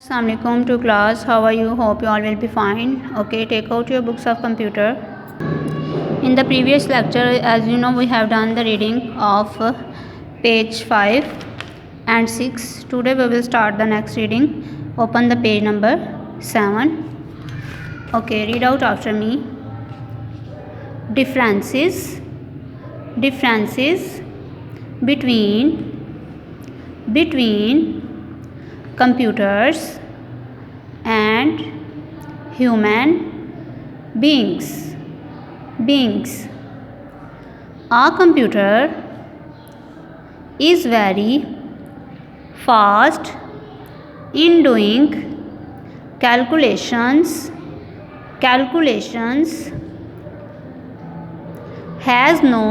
Assalamualaikum to class. How are you? Hope you all will be fine. Okay, take out your books of computer. In the previous lecture, as you know, we have done the reading of page 5 and 6. Today we will start the next reading. Open the page number 7. Okay, read out after me. Differences between computers and human beings. A computer is very fast in doing calculations, has no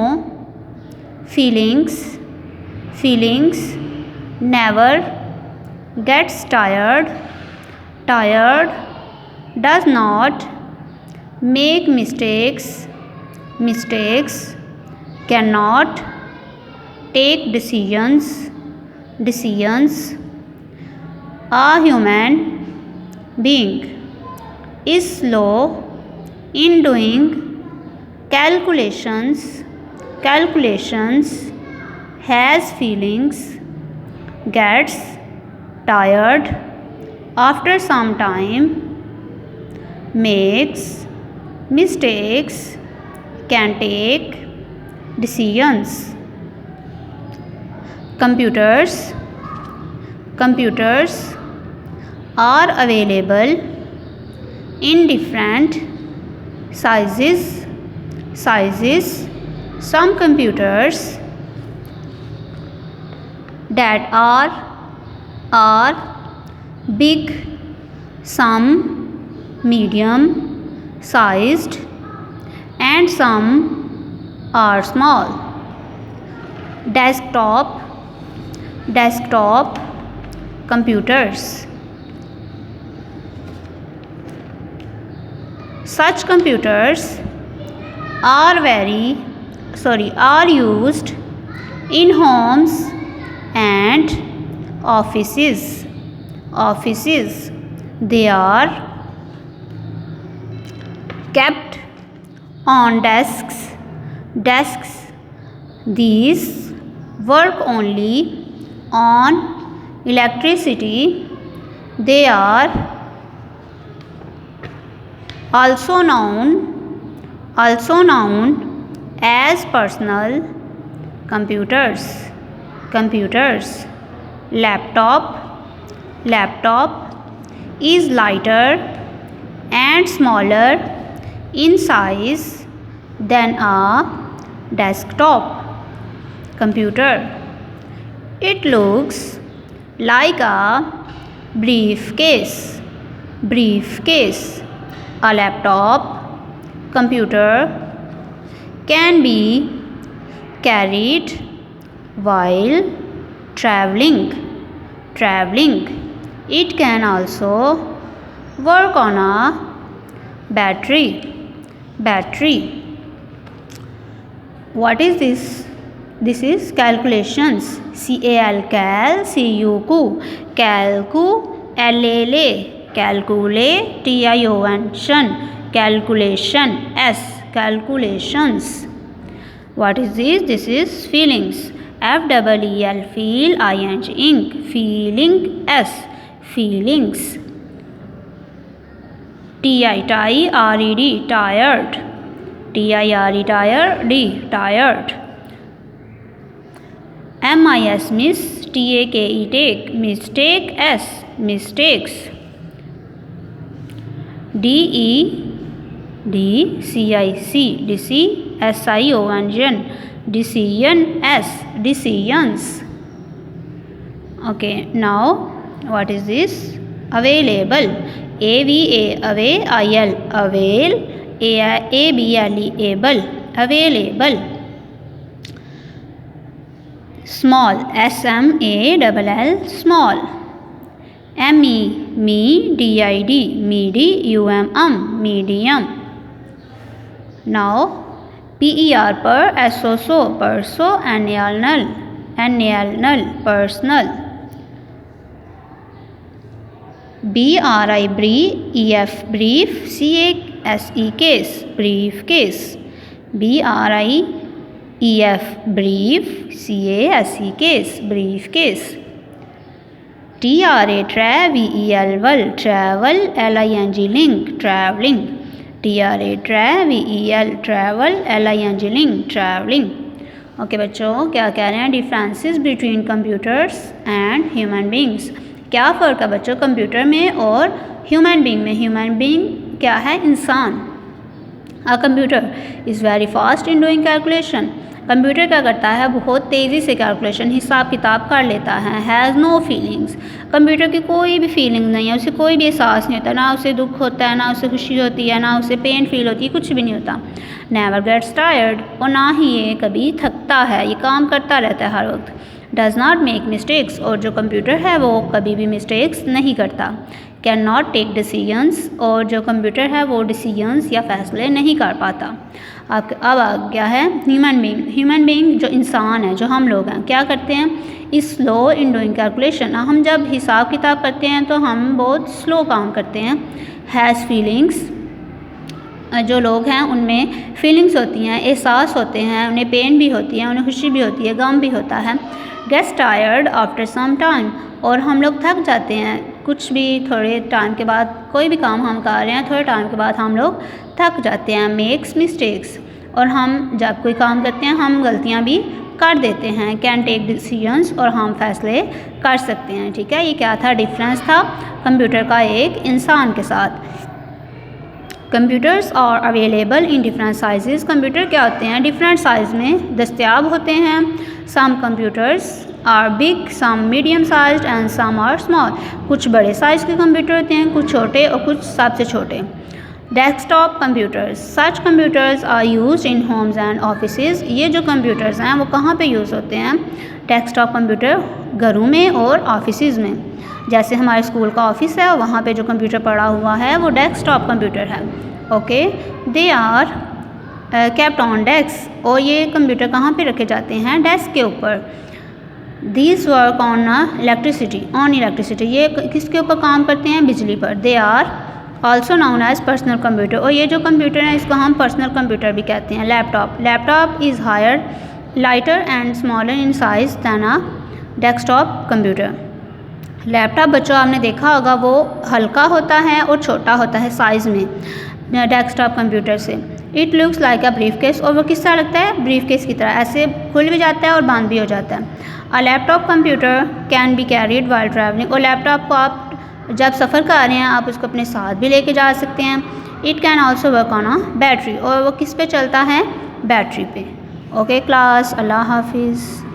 feelings, never gets tired, does not make mistakes, cannot take decisions. A human being is slow in doing calculations, has feelings, gets tired after some time, makes mistakes, can take decisions. Computers are available in different sizes. Some computers that are big, some medium sized, and some are small. Desktop computers. Such computers are used in homes and offices. They are kept on desks. These work only on electricity. They are also known as personal computers. Laptop is lighter and smaller in size than a desktop computer. It looks like a briefcase. A laptop computer can be carried while traveling. It can also work on a battery. What is this? This is calculations. Cal, cu, calcu, ll, calculate, calculation, calculations. What is this? This is feelings. FEEL, feel, ing, feeling, feelings. TIRED, tired, tired. MIS, take, mistake, mistakes. DECIsion, decisions. Okay, now what is this? Available. AVAIL, avail, ABLE, available. Small, SMALL, small. MEDID, medium. Now PER, perso, annual, personal. BRI BREEF brief, CASE case brief case, BRIEF brief, CASE case brief case, TRA TRAVEL travel, LING link traveling, TRA TRAVEL travel, LING link traveling। Okay बच्चों, क्या कह रहे हैं? Differences between computers and human beings. क्या फ़र्क है बच्चों computer में और ह्यूमन बींग में? ह्यूमन बींग क्या है? इंसान। A computer is very fast in doing calculation. Computer क्या करता है? बहुत तेज़ी से कैलकुलेशन, हिसाब किताब कर लेता है। हैज़ नो फीलिंग्स, कंप्यूटर की कोई भी फीलिंग नहीं है, उसे कोई भी एहसास नहीं होता, ना उसे दुख होता है, ना उसे खुशी होती है, ना उसे पेन फील होती है, कुछ भी नहीं होता। नेवर गेट्स टायर्ड, और ना ही ये कभी थकता है, ये काम करता रहता है हर वक्त। डज़ नॉट मेक मिस्टेक्स, और जो कंप्यूटर है वो कभी भी मिस्टेक्स नहीं करता। कैन नॉट टेक डिसीजंस, और जो कंप्यूटर है वो डिसीजंस या फैसले नहीं कर पाता। अब आ गया है ह्यूमन बींग। ह्यूमन बींग जो इंसान है, जो हम लोग हैं, क्या करते हैं? इस स्लो इन डूइंग कैलकुलेशन, हम जब हिसाब किताब करते हैं तो हम बहुत स्लो काम करते हैं। हैज़ फीलिंग्स, जो लोग हैं उनमें फीलिंग्स होती हैं, एहसास होते हैं, उन्हें पेन भी होती है, उन्हें खुशी भी होती है, गम भी होता है। Gets tired after some time, और हम लोग थक जाते हैं कुछ भी थोड़े टाइम के बाद, कोई भी काम हम कर रहे हैं थोड़े टाइम के बाद हम लोग थक जाते हैं। मेक्स मिस्टेक्स, और हम जब कोई काम करते हैं हम गलतियां भी कर देते हैं। कैन टेक डिसीजंस, और हम फैसले कर सकते हैं। ठीक है, ये क्या था? डिफरेंस था कंप्यूटर का एक इंसान के साथ। Computers are available in different sizes, computer क्या होते हैं? डिफरेंट साइज़ में दस्तयाब होते हैं। Some computers are big, some medium size and some are small, कुछ बड़े साइज़ के कंप्यूटर होते हैं, कुछ छोटे और कुछ सबसे छोटे। Desktop computers, such computers are used in homes and offices, ये जो कंप्यूटर्स हैं वो कहाँ पे यूज़ होते हैं? डेस्कटॉप कंप्यूटर घरों में और ऑफिसेज में। जैसे हमारे स्कूल का ऑफिस है, वहाँ पे जो कंप्यूटर पड़ा हुआ है वो डेस्कटॉप कंप्यूटर है। Okay, they are kept on desk, और ये कंप्यूटर कहाँ पे रखे जाते हैं? डेस्क के ऊपर। दीज वर्क ऑन इलेक्ट्रिसिटी, ये किसके ऊपर काम करते हैं? बिजली पर। They are also known as personal computer, और ये जो कंप्यूटर है इसको हम पर्सनल कंप्यूटर भी कहते हैं। Laptop is higher, lighter and smaller in size than a desktop computer. Laptop बच्चों आपने देखा होगा वो हल्का होता है और छोटा होता है साइज़ में डेस्कटॉप कंप्यूटर से। It looks like a brief case, और वो किस तरह लगता है? ब्रीफ केस की तरह, ऐसे खुल भी जाता है और बंद भी हो जाता है। A laptop computer can be carried while travelling, और लैपटॉप को आप जब सफ़र कर रहे हैं आप उसको अपने साथ भी लेके जा सकते हैं। It can also work on a battery, और वो किस पे चलता है? बैटरी पे। ओके क्लास, अल्लाह हाफिज़।